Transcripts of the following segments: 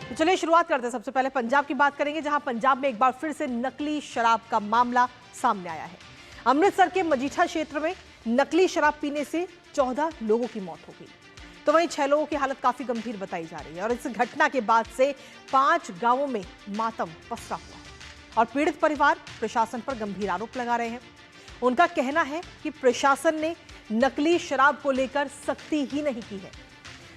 तो चलिए शुरुआत करते हैं। सबसे पहले पंजाब की बात करेंगे, जहां पंजाब में एक बार फिर से नकली शराब का मामला सामने आया है। अमृतसर के मजीठा क्षेत्र में नकली शराब पीने से 14 लोगों की मौत हो गई, तो वहीं 6 लोगों की हालत काफी गंभीर बताई जा रही है। और इस घटना के बाद से 5 गांवों में मातम पसरा हुआ और पीड़ित परिवार प्रशासन पर गंभीर आरोप लगा रहे हैं। उनका कहना है कि प्रशासन ने नकली शराब को लेकर सख्ती ही नहीं की है।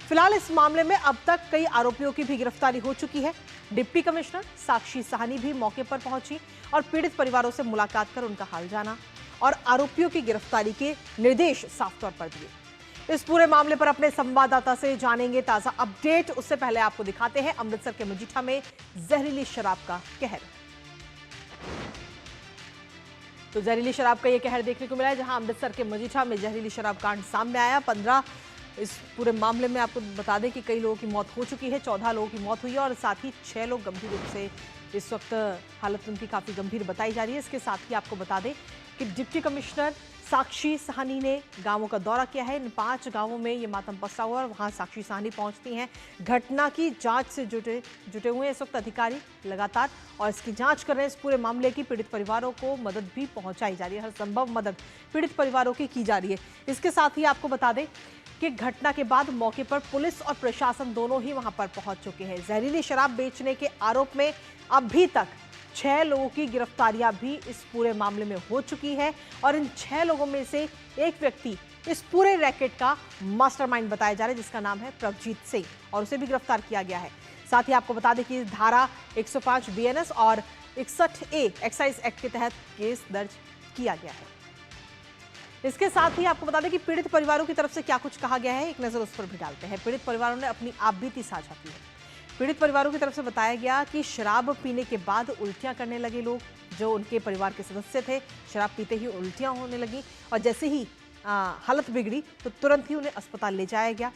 फिलहाल इस मामले में अब तक कई आरोपियों की भी गिरफ्तारी हो चुकी है। डिप्टी कमिश्नर साक्षी साहनी भी मौके पर पहुंची और पीड़ित परिवारों से मुलाकात कर उनका हाल जाना और आरोपियों की गिरफ्तारी के निर्देश साफ तौर पर दिए। इस पूरे मामले पर अपने संवाददाता से जानेंगे ताजा अपडेट। उससे पहले आपको दिखाते हैं अमृतसर के मजीठा में जहरीली शराब का कहर। तो जहरीली शराब का यह कहर देखने को मिला है, जहां अमृतसर के मजीठा में जहरीली शराब कांड सामने आया। 15 इस पूरे मामले में आपको बता दें कि कई लोगों की मौत हो चुकी है, 14 लोगों की मौत हुई है और साथ ही 6 लोग गंभीर रूप से इस वक्त हालत उनकी काफ़ी गंभीर बताई जा रही है। इसके साथ ही आपको बता दें कि डिप्टी कमिश्नर साक्षी साहनी ने गांवों का दौरा किया है। इन 5 गांवों में ये मातम पसरा हुआ और वहां साक्षी साहनी पहुंचती हैं। घटना की जांच से जुटे हुए इस वक्त अधिकारी लगातार और इसकी जांच कर रहे हैं। इस पूरे मामले की पीड़ित परिवारों को मदद भी पहुंचाई जा रही है, हर संभव मदद पीड़ित परिवारों की जा रही है। इसके साथ ही आपको बता दें कि घटना के बाद मौके पर पुलिस और प्रशासन दोनों ही वहां पर पहुंच चुके हैं। जहरीली शराब बेचने के आरोप में अभी तक 6 लोगों की गिरफ्तारियां भी इस पूरे मामले में हो चुकी है और इन 6 लोगों में से एक व्यक्ति इस पूरे रैकेट का मास्टरमाइंड बताया जा रहा है, जिसका नाम है प्रभजीत सिंह, और उसे भी गिरफ्तार किया गया है। साथ ही आपको बता दें कि धारा 105 BNS और 61A एक्साइज एक्ट के तहत केस दर्ज किया गया है। इसके साथ ही आपको बता दें कि पीड़ित परिवारों की तरफ से क्या कुछ कहा गया है, एक नजर उस पर भी डालते हैं। पीड़ित परिवारों ने अपनी आपबीती साझा की है। पीड़ित परिवारों की तरफ से बताया गया कि शराब पीने के बाद उल्टियां करने लगे लोग, जो उनके परिवार के सदस्य थे। शराब पीते ही उल्टियां होने लगी और जैसे ही हालत बिगड़ी तो तुरंत ही उन्हें अस्पताल ले जाया गया।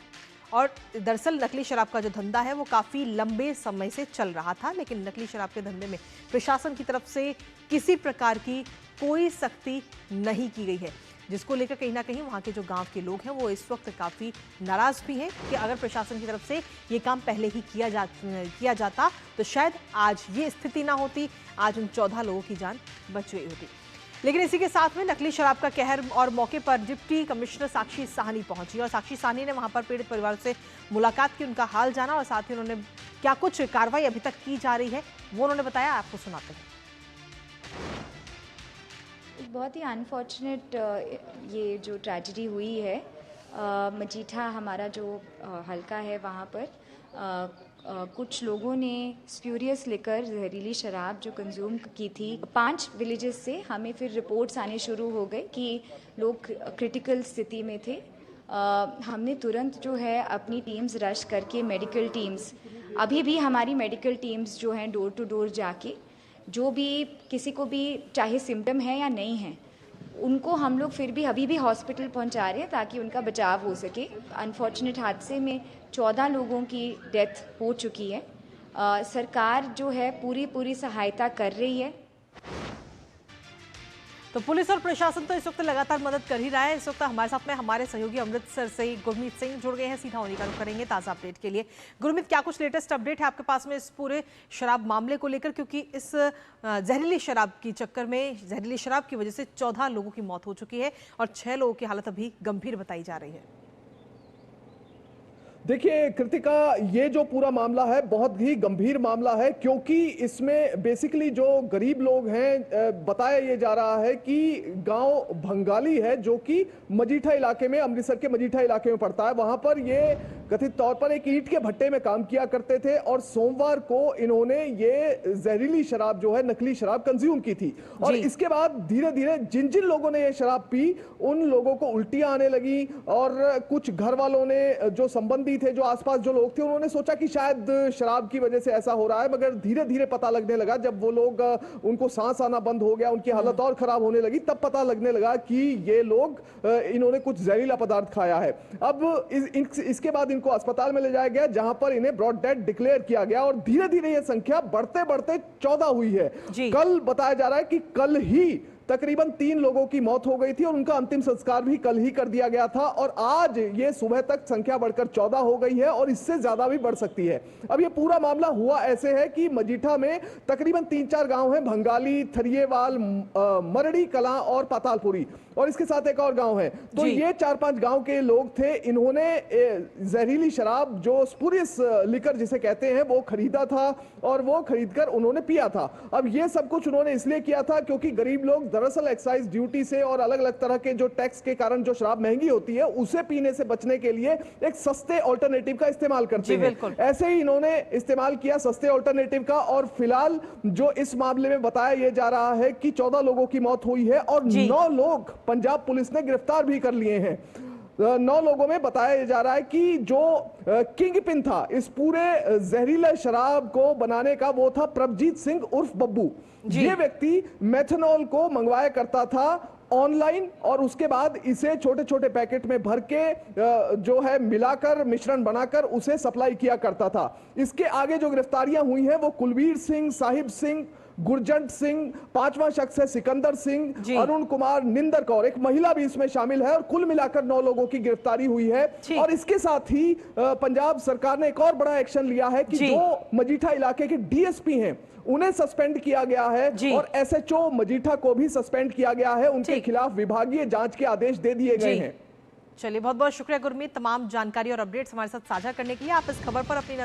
और दरअसल नकली शराब का जो धंधा है वो काफ़ी लंबे समय से चल रहा था, लेकिन नकली शराब के धंधे में प्रशासन की तरफ से किसी प्रकार की कोई सख्ती नहीं की गई है, जिसको लेकर कहीं ना कहीं वहाँ के जो गांव के लोग हैं वो इस वक्त काफ़ी नाराज़ भी हैं कि अगर प्रशासन की तरफ से ये काम पहले ही किया जाता तो शायद आज ये स्थिति ना होती, आज उन 14 लोगों की जान बच गई होती। लेकिन इसी के साथ में नकली शराब का कहर और मौके पर डिप्टी कमिश्नर साक्षी साहनी पहुंची और साक्षी साहनी ने वहां पर पीड़ित परिवार से मुलाकात की, उनका हाल जाना और साथ ही उन्होंने क्या कुछ कार्रवाई अभी तक की जा रही है वो उन्होंने बताया। आपको सुनाते हैं। बहुत ही अनफॉर्चुनेट ये जो ट्रेजेडी हुई है, मजीठा हमारा जो हल्का है वहाँ पर कुछ लोगों ने स्प्यूरियस लिकर जहरीली शराब जो कंज्यूम की थी। 5 विलेजेस से हमें फिर रिपोर्ट्स आने शुरू हो गए कि लोग क्रिटिकल स्थिति में थे। हमने तुरंत जो है अपनी टीम्स रश करके मेडिकल टीम्स, अभी भी हमारी मेडिकल टीम्स जो हैं डोर टू डोर जाके जो भी किसी को भी चाहे सिम्टम है या नहीं है उनको हम लोग फिर भी अभी भी हॉस्पिटल पहुंचा रहे हैं ताकि उनका बचाव हो सके। अनफॉर्चुनेट हादसे में 14 लोगों की डेथ हो चुकी है। सरकार जो है पूरी सहायता कर रही है। तो पुलिस और प्रशासन तो इस वक्त लगातार मदद कर ही रहा है। इस वक्त हमारे साथ में हमारे सहयोगी अमृतसर से गुरमीत सिंह जुड़ गए हैं, सीधा उन्हीं का रुख करेंगे ताज़ा अपडेट के लिए। गुरमीत, क्या कुछ लेटेस्ट अपडेट है आपके पास में इस पूरे शराब मामले को लेकर, क्योंकि इस जहरीली शराब की चक्कर में, जहरीली शराब की वजह से 14 लोगों की मौत हो चुकी है और 6 लोगों की हालत अभी गंभीर बताई जा रही है। देखिए कृतिका, ये जो पूरा मामला है बहुत ही गंभीर मामला है, क्योंकि इसमें बेसिकली जो गरीब लोग हैं, बताया ये जा रहा है कि गांव भंगाली है जो कि मजीठा इलाके में, अमृतसर के मजीठा इलाके में पड़ता है। वहां पर ये कथित तौर पर एक ईंट के भट्टे में काम किया करते थे और सोमवार को इन्होंने ये जहरीली शराब जो है, नकली शराब कंज्यूम की थी। और इसके बाद धीरे धीरे जिन जिन लोगों ने ये शराब पी उन लोगों को उल्टियां आने लगी और कुछ घर वालों ने, जो संबंधी थे, जो आसपास जो लोग थे, उन्होंने सोचा कि शायद शराब की वजह से ऐसा हो रहा है, मगर धीरे धीरे पता लगने लगा, जब वो लोग, उनको सांस आना बंद हो गया, उनकी हालत और खराब होने लगी, तब पता लगने लगा कि ये लोग, इन्होंने कुछ जहरीला पदार्थ खाया है। अब इसके बाद इनको अस्पताल में ले जाया गया, जहां पर इन्हें ब्रॉड डेड डिक्लेयर किया गया और धीरे धीरे यह संख्या बढ़ते बढ़ते 14 हुई है। कल बताया जा रहा है कि कल ही तकरीबन 3 लोगों की मौत हो गई थी और उनका अंतिम संस्कार भी कल ही कर दिया गया था और आज ये सुबह तक संख्या बढ़कर 14 हो गई है और इससे ज्यादा भी बढ़ सकती है। अब ये पूरा मामला हुआ ऐसे है कि मजीठा में तकरीबन 3-4 गांव हैं, भंगाली, थरियेवाल, मरड़ी कलां और पातालपुरी, और इसके साथ एक और गांव है। तो ये 4-5 गांव के लोग थे, इन्होंने जहरीली शराब जो स्पूरियस लिकर जिसे कहते हैं वो खरीदा था और वो खरीदकर उन्होंने पिया था। अब ये सब कुछ उन्होंने इसलिए किया था क्योंकि गरीब लोग दरअसल एक्साइज ड्यूटी से और अलग अलग तरह के जो टैक्स के कारण जो शराब महंगी होती है उसे पीने से बचने के लिए एक सस्ते ऑल्टरनेटिव का इस्तेमाल करते हैं। ऐसे ही इन्होंने इस्तेमाल किया सस्ते ऑल्टरनेटिव का और फिलहाल जो इस मामले में बताया यह जा रहा है कि 14 लोगों की मौत हुई है और 9 लोग पंजाब पुलिस ने गिरफ्तार भी कर लिए हैं। 9 लोगों में बताया जा रहा है कि जो किंग पिन था इस पूरे जहरीला शराब को बनाने का वो था प्रभजीत सिंह उर्फ बब्बू। ये व्यक्ति मेथनॉल को मंगवाया करता था ऑनलाइन और उसके बाद इसे छोटे छोटे पैकेट में भर के जो है मिलाकर मिश्रण बनाकर उसे सप्लाई किया करता था। इसके आगे जो गिरफ्तारियां हुई हैं वो कुलवीर सिंह, साहिब सिंह, गुरजंट सिंह, 5वां शख्स है सिकंदर सिंह, अरुण कुमार, निंदर कौर, एक महिला भी इसमें शामिल है और कुल मिलाकर 9 लोगों की गिरफ्तारी हुई है। और इसके साथ ही पंजाब सरकार ने एक और बड़ा एक्शन लिया है कि जो मजीठा इलाके के डीएसपी हैं उन्हें सस्पेंड किया गया है और एसएचओ मजीठा को भी सस्पेंड किया गया है। उनके खिलाफ विभागीय जांच के आदेश दे दिए गए हैं। चलिए, बहुत बहुत शुक्रिया गुरमीत, तमाम जानकारी और अपडेट्स हमारे साथ साझा करने के लिए। आप इस खबर पर अपनी